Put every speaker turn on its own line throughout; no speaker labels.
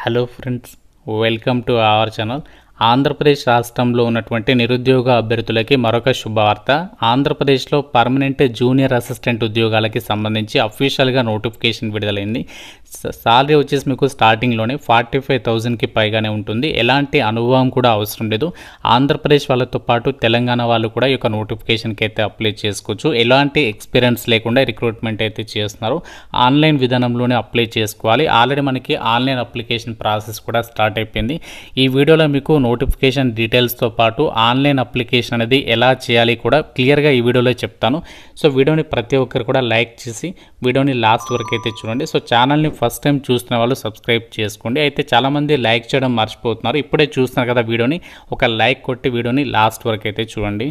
Hello friends, welcome to our channel. Andhra Pradesh రాష్ట్రంలో ఉన్నటువంటి నిరుద్యోగ అభ్యర్థులకి మరొక శుభవార్త. ఆంధ్రప్రదేశ్లో పర్మనెంట్ జూనియర్ అసిస్టెంట్ ఉద్యోగాలకి సంబంధించి అఫీషియల్గా నోటిఫికేషన్ విడుదలైంది. సాలరీ వచ్చేసి మీకు స్టార్టింగ్లోనే 45,000కి పైగానే ఉంటుంది. ఎలాంటి అనుభవం కూడా అవసరం లేదు. ఆంధ్రప్రదేశ్ వాళ్ళతో పాటు తెలంగాణ వాళ్ళు కూడా ఈ యొక్క నోటిఫికేషన్కి అయితే అప్లై చేసుకోవచ్చు. ఎలాంటి ఎక్స్పీరియన్స్ లేకుండా రిక్రూట్మెంట్ అయితే చేస్తున్నారు. ఆన్లైన్ విధానంలోనే అప్లై చేసుకోవాలి. ఆల్రెడీ మనకి ఆన్లైన్ అప్లికేషన్ ప్రాసెస్ కూడా స్టార్ట్ అయిపోయింది. ఈ వీడియోలో మీకు నోటిఫికేషన్ డీటెయిల్స్తో పాటు ఆన్లైన్ అప్లికేషన్ అనేది ఎలా చేయాలి కూడా క్లియర్గా ఈ వీడియోలో చెప్తాను. సో వీడియోని ప్రతి ఒక్కరు కూడా లైక్ చేసి వీడియోని లాస్ట్ వరకు అయితే చూడండి. సో ఛానల్ని ఫస్ట్ టైం చూస్తున్న వాళ్ళు సబ్స్క్రైబ్ చేసుకోండి. అయితే చాలామంది లైక్ చేయడం మర్చిపోతున్నారు. ఇప్పుడే చూస్తున్నారు కదా వీడియోని, ఒక లైక్ కొట్టి వీడియోని లాస్ట్ వరకు అయితే చూడండి.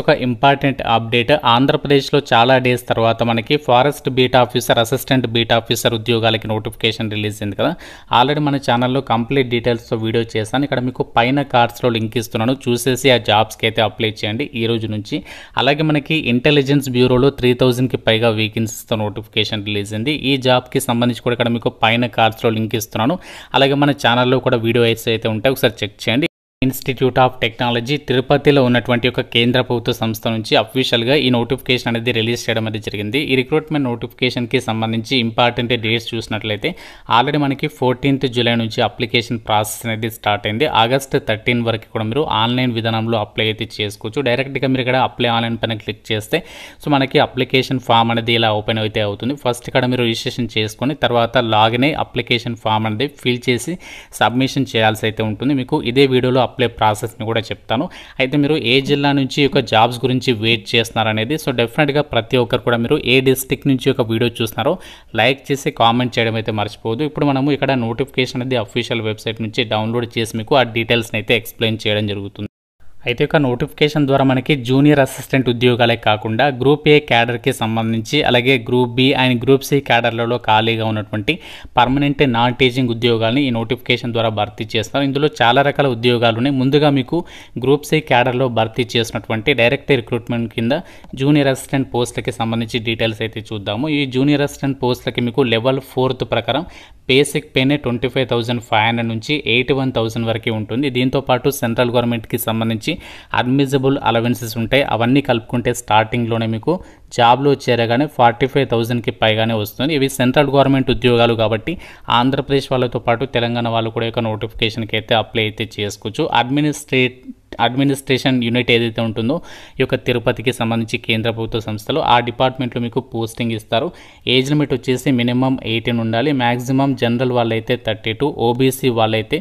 ఒక ఇంపార్టెంట్ అప్డేట్. ఆంధ్రప్రదేశ్లో చాలా డేస్ తర్వాత మనకి forest beat officer, assistant beat officer ఉద్యోగాలకి నోటిఫికేషన్ రిలీజ్ అయింది కదా. ఆల్రెడీ మన ఛానల్లో కంప్లీట్ డీటెయిల్స్తో వీడియో చేశాను. ఇక్కడ మీకు పైన కార్డ్స్లో లింక్ ఇస్తున్నాను, చూసేసి ఆ జాబ్స్కి అయితే అప్లై చేయండి ఈ రోజు నుంచి. అలాగే మనకి ఇంటెలిజెన్స్ బ్యూరోలో 3,000కి పైగా వేకెన్సీస్తో నోటిఫికేషన్ రిలీజ్ అయింది. ఈ జాబ్కి సంబంధించి కూడా ఇక్కడ మీకు పైన కార్డ్స్లో లింక్ ఇస్తున్నాను. అలాగే మన ఛానల్లో కూడా వీడియో అయితే ఉంటాయి, ఒకసారి చెక్ చేయండి. ఇన్స్టిట్యూట్ ఆఫ్ టెక్నాలజీ తిరుపతిలో ఉన్నటువంటి ఒక కేంద్ర ప్రభుత్వ సంస్థ నుంచి అఫీషియల్గా ఈ నోటిఫికేషన్ అనేది రిలీజ్ చేయడం అనేది జరిగింది. ఈ రిక్రూట్మెంట్ నోటిఫికేషన్కి సంబంధించి ఇంపార్టెంట్ డేట్స్ చూసినట్లయితే ఆల్రెడీ మనకి 14th జూలై నుంచి అప్లికేషన్ ప్రాసెస్ అనేది స్టార్ట్ అయింది. ఆగస్ట్ 13 వరకు కూడా మీరు ఆన్లైన్ విధానంలో అప్లై అయితే చేసుకోవచ్చు. డైరెక్ట్గా మీరు ఇక్కడ అప్లై ఆన్లైన్ పైన క్లిక్ చేస్తే సో మనకి అప్లికేషన్ ఫామ్ అనేది ఇలా ఓపెన్ అయితే అవుతుంది. ఫస్ట్ ఇక్కడ మీరు రిజిస్ట్రేషన్ చేసుకొని తర్వాత లాగిన్ అయ్యి అప్లికేషన్ ఫామ్ అనేది ఫిల్ చేసి సబ్మిషన్ చేయాల్సి అయితే ఉంటుంది. మీకు ఇదే వీడియోలో అప్లై ప్రాసెస్ని కూడా చెప్తాను. అయితే మీరు ఏ జిల్లా నుంచి ఒక జాబ్స్ గురించి వెయిట్ చేస్తున్నారనేది, సో డెఫినెట్గా ప్రతి ఒక్కరు కూడా మీరు ఏ డిస్ట్రిక్ట్ నుంచి ఒక వీడియో చూస్తున్నారో లైక్ చేసి కామెంట్ చేయడం అయితే మర్చిపోవద్దు. ఇప్పుడు మనము ఇక్కడ నోటిఫికేషన్ అనేది అఫీషియల్ వెబ్సైట్ నుంచి డౌన్లోడ్ చేసి మీకు ఆ డీటెయిల్స్ని అయితే ఎక్స్ప్లెయిన్ చేయడం జరుగుతుంది. అయితే ఒక నోటిఫికేషన్ ద్వారా మనకి జూనియర్ అసిస్టెంట్ ఉద్యోగాలే కాకుండా గ్రూప్ ఏ క్యాడర్కి సంబంధించి, అలాగే group B and group C క్యాడర్లలో ఖాళీగా ఉన్నటువంటి పర్మనెంట్ నాన్ టీచింగ్ ఉద్యోగాలని ఈ నోటిఫికేషన్ ద్వారా భర్తీ చేస్తారు. ఇందులో చాలా రకాల ఉద్యోగాలు ఉన్నాయి. ముందుగా మీకు గ్రూప్ సి క్యాడర్లో భర్తీ చేసినటువంటి డైరెక్ట్ రిక్రూట్మెంట్ కింద జూనియర్ అసిస్టెంట్ పోస్టులకి సంబంధించి డీటెయిల్స్ అయితే చూద్దాము. ఈ జూనియర్ అసిస్టెంట్ పోస్టులకి మీకు లెవెల్ 4th ప్రకారం బేసిక్ పేనే 25,500 నుంచి 81,000 వరకు ఉంటుంది. దీంతోపాటు సెంట్రల్ గవర్నమెంట్కి సంబంధించి అడ్మిసిబుల్ అలవెన్సెస్ ఉంటాయి. అవన్నీ కలుపుకుంటే స్టార్టింగ్లోనే మీకు జాబ్లో చేరగానే 45,000కి పైగానే వస్తుంది. ఇవి సెంట్రల్ గవర్నమెంట్ ఉద్యోగాలు కాబట్టి ఆంధ్రప్రదేశ్ వాళ్ళతో పాటు తెలంగాణ వాళ్ళు కూడా ఒక నోటిఫికేషన్కి అయితే అప్లై అయితే చేసుకోవచ్చు. అడ్మినిస్ట్రేషన్ యూనిట్ ఏదైతే ఉంటుందో ఈ యొక్క తిరుపతికి సంబంధించి కేంద్ర ప్రభుత్వ సంస్థలు, ఆ డిపార్ట్మెంట్లో మీకు పోస్టింగ్ ఇస్తారు. ఏజ్ లిమిట్ వచ్చేసి మినిమం 18 ఉండాలి. మ్యాక్సిమం జనరల్ వాళ్ళైతే 32, ఓబీసీ వాళ్ళైతే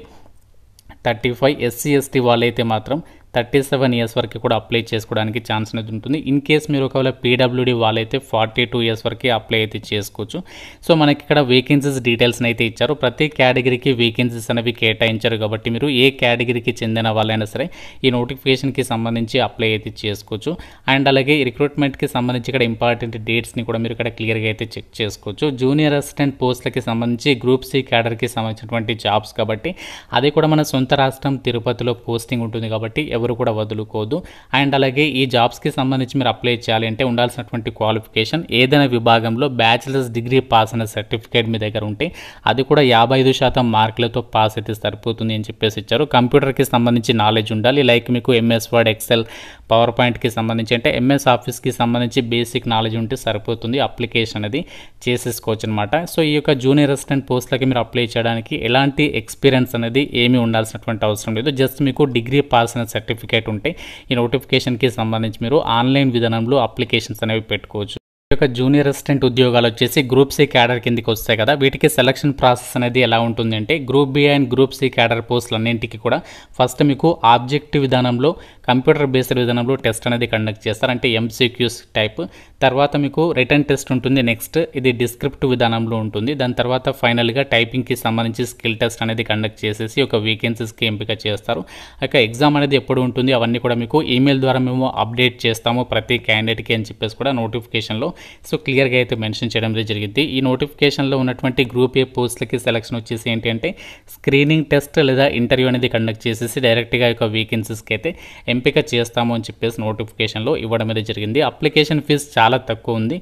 35, ఎస్సీ ఎస్టీ వాళ్ళైతే మాత్రం 37 ఇయర్స్ వరకు కూడా అప్లై చేసుకోవడానికి ఛాన్స్ అనేది ఉంటుంది. ఇన్ కేస్ మీరు ఒకవేళ పీడబ్ల్యూడీ వాళ్ళైతే 42 ఇయర్స్ వరకు అప్లై అయితే చేసుకోవచ్చు. సో మనకి ఇక్కడ వేకెన్సీస్ డీటెయిల్స్ని అయితే ఇచ్చారు. ప్రతి కేటగిరీకి వేకెన్సీస్ అనేవి కేటాయించారు కాబట్టి మీరు ఏ కేటగిరీకి చెందిన వాళ్ళైనా సరే ఈ నోటిఫికేషన్కి సంబంధించి అప్లై అయితే చేసుకోవచ్చు. అండ్ అలాగే రిక్రూట్మెంట్కి సంబంధించి ఇక్కడ ఇంపార్టెంట్ డేట్స్ని కూడా మీరు ఇక్కడ క్లియర్గా అయితే చెక్ చేసుకోవచ్చు. జూనియర్ అసిస్టెంట్ పోస్టులకి సంబంధించి గ్రూప్ సి క్యాడర్కి సంబంధించినటువంటి జాబ్స్ కాబట్టి అది కూడా మన సొంత రాష్ట్రం తిరుపతిలో పోస్టింగ్ ఉంటుంది కాబట్టి ఎవరు కూడా వదులుకోదు. అండ్ అలాగే ఈ జాబ్స్కి సంబంధించి మీరు అప్లై చేయాలి అంటే ఉండాల్సినటువంటి క్వాలిఫికేషన్ ఏదైనా విభాగంలో బ్యాచిలర్స్ డిగ్రీ పాస్ అనే సర్టిఫికేట్ మీ దగ్గర ఉంటే అది కూడా 55% మార్కులతో పాస్ అయితే సరిపోతుంది అని చెప్పేసి ఇచ్చారు. కంప్యూటర్కి సంబంధించి నాలెడ్జ్ ఉండాలి. లైక్ మీకు ఎంఎస్ వర్డ్, ఎక్సెల్, పవర్ పాయింట్కి సంబంధించి అంటే ఎంఎస్ ఆఫీస్కి సంబంధించి బేసిక్ నాలెడ్జ్ ఉంటే సరిపోతుంది. అప్లికేషన్ అనేది చేసేసుకోవచ్చు అనమాట. సో ఈ యొక్క జూనియర్ అసిస్టెంట్ పోస్టులకి మీరు అప్లై చేయడానికి ఎలాంటి ఎక్స్పీరియన్స్ అనేది ఏమీ ఉండాల్సినటువంటి అవసరం లేదు. జస్ట్ మీకు డిగ్రీ పాస్ అనే సర్టిఫికేట్ ఉంటే ఈ నోటిఫికేషన్కి సంబంధించి మీరు ఆన్లైన్ విధానంలో అప్లికేషన్స్ అనేవి పెట్టుకోవచ్చు. ఈ యొక్క జూనియర్ అసిస్టెంట్ ఉద్యోగాలు వచ్చేసి గ్రూప్ సి క్యాడర్ కిందకి వస్తాయి కదా. వీటికి సెలక్షన్ ప్రాసెస్ అనేది ఎలా ఉంటుంది అంటే group B and group C cadre పోస్టులు అన్నింటికి కూడా ఫస్ట్ మీకు ఆబ్జెక్టివ్ విధానంలో, కంప్యూటర్ బేస్డ్ విధానంలో టెస్ట్ అనేది కండక్ట్ చేస్తారు, అంటే ఎంసీక్యూస్ టైప్. తర్వాత మీకు రిటర్న్ టెస్ట్ ఉంటుంది. నెక్స్ట్ ఇది డిస్క్రిప్టివ్ విధానంలో ఉంటుంది. దాని తర్వాత ఫైనల్గా టైపింగ్కి సంబంధించి స్కిల్ టెస్ట్ అనేది కండక్ట్ చేసేసి ఒక వేకెన్సీస్కి ఎంపిక చేస్తారు. ఇక ఎగ్జామ్ అనేది ఎప్పుడు ఉంటుంది అవన్నీ కూడా మీకు ఈమెయిల్ ద్వారా మేము అప్డేట్ చేస్తాము ప్రతి క్యాండిడేట్కి అని చెప్పేసి కూడా నోటిఫికేషన్లో సో క్లియర్గా అయితే మెన్షన్ చేయడం జరిగింది. ఈ నోటిఫికేషన్లో ఉన్నటువంటి గ్రూప్ ఏ పోస్టులకి సెలక్షన్ వచ్చేసి ఏంటి అంటే స్క్రీనింగ్ టెస్ట్ లేదా ఇంటర్వ్యూ అనేది కండక్ట్ చేసేసి డైరెక్ట్గా ఒక వేకెన్సీస్కి అయితే ఎంపిక చేస్తాము అని చెప్పేసి నోటిఫికేషన్లో ఇవ్వడం అనేది జరిగింది. అప్లికేషన్ ఫీజు చాలా తక్కువ ఉంది.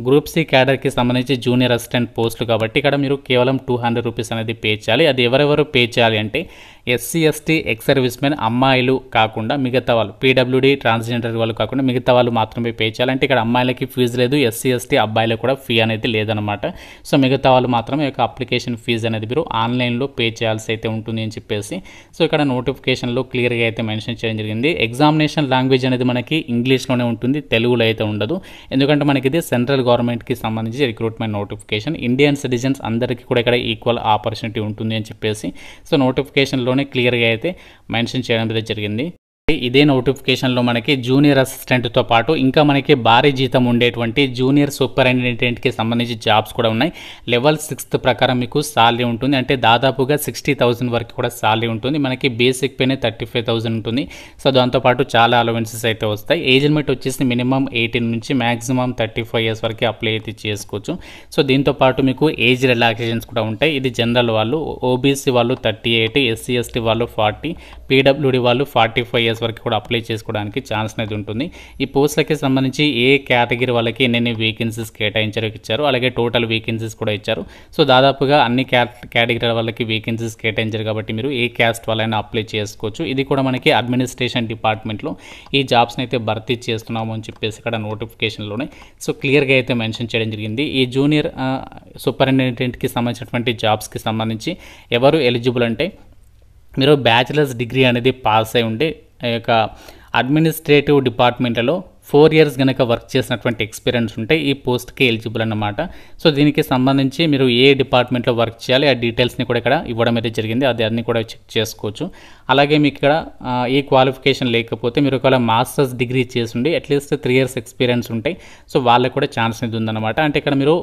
గ్రూప్ సి క్యాడర్కి సంబంధించి జూనియర్ అసిస్టెంట్ పోస్టులు కాబట్టి ఇక్కడ మీరు కేవలం 200 రూపీస్ అనేది పే చేయాలి. అది ఎవరెవరు పే చేయాలి అంటే SC ST ex service men అమ్మాయిలు కాకుండా మిగతా వాళ్ళు, పీడబ్ల్యూడీ ట్రాన్స్జెండర్ వాళ్ళు కాకుండా మిగతా వాళ్ళు మాత్రమే పే చేయాలి. అంటే ఇక్కడ అమ్మాయిలకి ఫీజు లేదు, ఎస్సీ ఎస్టీ అబ్బాయిలకు కూడా ఫీ అనేది లేదనమాట. సో మిగతా వాళ్ళు మాత్రమే యొక్క అప్లికేషన్ ఫీజు అనేది మీరు ఆన్లైన్లో పే చేయాల్సి అయితే ఉంటుంది అని చెప్పేసి సో ఇక్కడ నోటిఫికేషన్లో క్లియర్గా అయితే మెన్షన్ చేయడం జరిగింది. ఎగ్జామినేషన్ లాంగ్వేజ్ అనేది మనకి ఇంగ్లీష్లోనే ఉంటుంది, తెలుగులో అయితే ఉండదు. ఎందుకంటే మనకి ఇది సెంట్రల్ గవర్నమెంట్కి సంబంధించి రిక్రూట్మెంట్ నోటిఫికేషన్. ఇండియన్ సిటిజన్స్ అందరికీ కూడా ఇక్కడ ఈక్వల్ ఆపర్చునిటీ ఉంటుంది అని చెప్పేసి సో నోటిఫికేషన్లోనే క్లియర్గా అయితే మెన్షన్ చేయడం జరిగింది. ఇదే నోటిఫికేషన్లో మనకి జూనియర్ అసిస్టెంట్తో పాటు ఇంకా మనకి భారీ జీతం ఉండేటువంటి జూనియర్ సూపరింటెండెంట్కి సంబంధించి జాబ్స్ కూడా ఉన్నాయి. లెవెల్ 6th ప్రకారం మీకు సాలరీ ఉంటుంది. అంటే దాదాపుగా 60,000 వరకు కూడా సాలరీ ఉంటుంది. మనకి బేసిక్ పేనే 35,000 ఉంటుంది. సో దాంతోపాటు చాలా అలవెన్సెస్ అయితే వస్తాయి. ఏజ్ లిమిట్ వచ్చేసి మినిమం 18 నుంచి మ్యాక్సిమం 35 ఇయర్స్ వరకు అప్లై అయితే చేసుకోవచ్చు. సో దీంతోపాటు మీకు ఏజ్ రిలాక్సేషన్స్ కూడా ఉంటాయి. ఇది జనరల్ వాళ్ళు, ఓబీసీ వాళ్ళు 38, ఎస్సీ ఎస్టీ వాళ్ళు 40, పీడబ్ల్యూడీ వాళ్ళు 45 ఇయర్స్ వరకు కూడా అప్లై చేసుకోవడానికి ఛాన్స్ అనేది ఉంటుంది. ఈ పోస్టులకి సంబంధించి ఏ కేటగిరీ వాళ్ళకి ఎన్ని వేకెన్సీస్ ఇచ్చారు, అలాగే టోటల్ వేకెన్సీస్ కూడా ఇచ్చారు. సో దాదాపుగా అన్ని కేటగిరీ వాళ్ళకి వేకెన్సీస్ కేటాయించారు కాబట్టి మీరు ఏ క్యాస్ట్ వాళ్ళైనా అప్లై చేసుకోవచ్చు. ఇది కూడా మనకి అడ్మినిస్ట్రేషన్ డిపార్ట్మెంట్లో ఈ జాబ్స్ని అయితే భర్తీ చేస్తున్నాము అని చెప్పేసి ఇక్కడ నోటిఫికేషన్లోనే సో క్లియర్గా అయితే మెన్షన్ చేయడం జరిగింది. ఈ జూనియర్ సూపరింటెండెంట్కి సంబంధించినటువంటి జాబ్స్కి సంబంధించి ఎవరు ఎలిజిబుల్ అంటే మీరు బ్యాచిలర్స్ డిగ్రీ అనేది పాస్ అయి ఉండి ఆ యొక్క అడ్మినిస్ట్రేటివ్ డిపార్ట్మెంట్లో 4 years కనుక వర్క్ చేసినటువంటి ఎక్స్పీరియన్స్ ఉంటే ఈ పోస్ట్కి ఎలిజిబుల్ అన్నమాట. సో దీనికి సంబంధించి మీరు ఏ డిపార్ట్మెంట్లో వర్క్ చేయాలి ఆ డీటెయిల్స్ని కూడా ఇక్కడ ఇవ్వడం అయితే జరిగింది. అది అన్ని కూడా చెక్ చేసుకోవచ్చు. అలాగే మీకు ఇక్కడ ఈ క్వాలిఫికేషన్ లేకపోతే మీరు ఒకవేళ మాస్టర్స్ డిగ్రీ చేసి అట్లీస్ట్ 3 years ఎక్స్పీరియన్స్ ఉంటాయి. సో వాళ్ళకి కూడా ఛాన్స్ అనేది ఉందన్నమాట. అంటే ఇక్కడ మీరు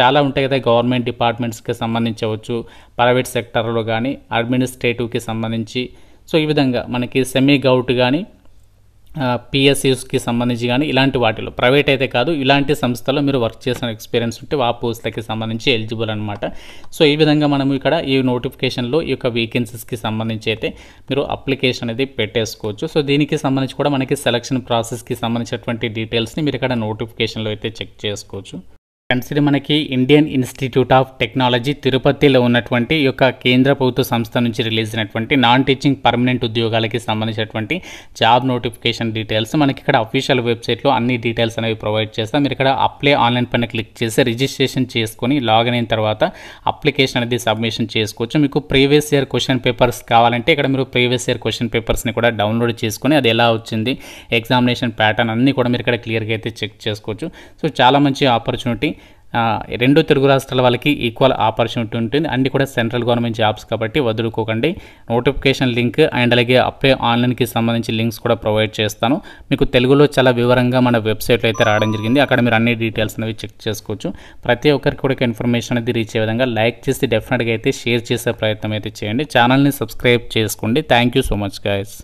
చాలా ఉంటాయి కదా, గవర్నమెంట్ డిపార్ట్మెంట్స్కి సంబంధించవచ్చు, ప్రైవేట్ సెక్టర్లో కానీ, అడ్మినిస్ట్రేటివ్కి సంబంధించి సో ఈ విధంగా మనకి సెమీ గౌట్ కానీ, పిఎస్యూస్కి సంబంధించి కానీ ఇలాంటి వాటిలో ప్రైవేట్ అయితే కాదు, ఇలాంటి సంస్థలో మీరు వర్క్ చేసిన ఎక్స్పీరియన్స్ ఉంటే ఆ పోస్టులకి సంబంధించి ఎలిజిబుల్ అనమాట. సో ఈ విధంగా మనము ఇక్కడ ఈ నోటిఫికేషన్లో ఈ యొక్క వేకెన్సీస్కి సంబంధించి అయితే మీరు అప్లికేషన్ అనేది పెట్టేసుకోవచ్చు. సో దీనికి సంబంధించి కూడా మనకి సెలక్షన్ ప్రాసెస్కి సంబంధించినటువంటి డీటెయిల్స్ని మీరు ఇక్కడ నోటిఫికేషన్లో అయితే చెక్ చేసుకోవచ్చు. ఫ్రెండ్స్, ఇది మనకి ఇండియన్ ఇన్స్టిట్యూట్ ఆఫ్ టెక్నాలజీ తిరుపతిలో ఉన్నటువంటి ఈ యొక్క కేంద్ర ప్రభుత్వ సంస్థ నుంచి రిలీజ్ అయినటువంటి నాన్ టీచింగ్ పర్మనెంట్ ఉద్యోగాలకి సంబంధించినటువంటి జాబ్ నోటిఫికేషన్ డీటెయిల్స్. మనకి ఇక్కడ అఫీషియల్ వెబ్సైట్లో అన్ని డీటెయిల్స్ అనేవి ప్రొవైడ్ చేస్తాం. మీరు ఇక్కడ అప్లై ఆన్లైన్ పైన క్లిక్ చేసి రిజిస్ట్రేషన్ చేసుకొని లాగిన్ అయిన తర్వాత అప్లికేషన్ అనేది సబ్మిషన్ చేసుకోవచ్చు. మీకు ప్రీవియస్ ఇయర్ క్వశ్చన్ పేపర్స్ కావాలంటే ఇక్కడ మీరు ప్రీవియస్ ఇయర్ క్వశ్చన్ పేపర్స్ని కూడా డౌన్లోడ్ చేసుకొని అది ఎలా వచ్చింది, ఎగ్జామినేషన్ ప్యాటర్న్ అన్నీ కూడా మీరు ఇక్కడ క్లియర్గా అయితే చెక్ చేసుకోవచ్చు. సో చాలా మంచి ఆపర్చునిటీ. 2 తెలుగు రాష్ట్రాల వాళ్ళకి ఈక్వల్ ఆపర్చునిటీ ఉంటుంది. అన్ని కూడా సెంట్రల్ గవర్నమెంట్ జాబ్స్ కాబట్టి వదులుకోకండి. నోటిఫికేషన్ లింక్ అండ్ అలాగే అప్లై ఆన్లైన్కి సంబంధించి లింక్స్ కూడా ప్రొవైడ్ చేస్తాను. మీకు తెలుగులో చాలా వివరంగా మన వెబ్సైట్లో అయితే రావడం జరిగింది. అక్కడ మీరు అన్ని డీటెయిల్స్ అనేవి చెక్ చేసుకోవచ్చు. ప్రతి ఒక్కరికి కూడా ఇన్ఫర్మేషన్ అనేది రీచ్ అయ్యే విధంగా లైక్ చేసి డెఫినెట్గా అయితే షేర్ చేసే ప్రయత్నం అయితే చేయండి. ఛానల్ని సబ్స్క్రైబ్ చేసుకోండి. Thank you so much guys.